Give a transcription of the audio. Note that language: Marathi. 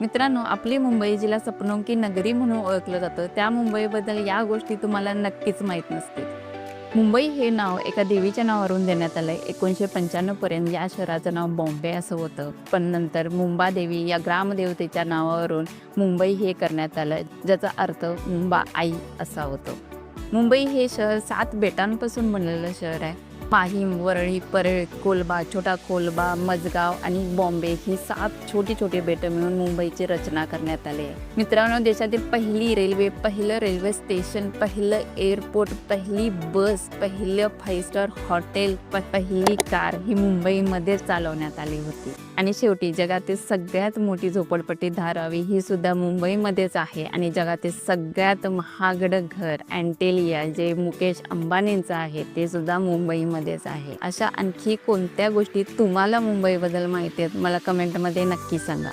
मित्रांनो, आपली मुंबई जिला सपनों की नगरी म्हणून ओळखलं जातं, त्या मुंबईबद्दल या गोष्टी तुम्हाला नक्कीच माहीत नसतील. मुंबई हे नाव एका देवीच्या नावावरून देण्यात आलंय. 1995 पर्यंत या शहराचं नाव बॉम्बे असं होतं. पण नंतर मुंबादेवी या ग्रामदेवतेच्या नावावरून मुंबई हे करण्यात आलं, ज्याचा अर्थ मुंबा आई असा होतो. मुंबई हे शहर 7 बेटांपासून बनलेलं शहर आहे. माहीम, वरळी, परळ, कोलबा, छोटा कोलबा, मजगाव आणि बॉम्बे ही 7 छोटी-छोटी बेटं मिळून मुंबईची रचना करण्यात आली आहे. मित्रांनो, देशातील पहिली रेल्वे, पहिलं रेल्वे स्टेशन, पहिलं एअरपोर्ट, पहिली बस, पहिलं 5 स्टार हॉटेल, पहिली कार ही मुंबईमध्येच चालवण्यात आली होती. आणि शेवटी जगातील सगळ्यात मोठी झोपडपट्टी धारावी ही सुद्धा मुंबईमध्येच आहे. आणि जगातील सगळ्यात महागडं घर अँटेलिया जे मुकेश अंबानींचं आहे ते सुद्धा मुंबईमध्येच आहे. अशा आणखी कोणत्या गोष्टी तुम्हाला मुंबईबद्दल माहिती आहेत मला कमेंटमध्ये नक्की सांगा.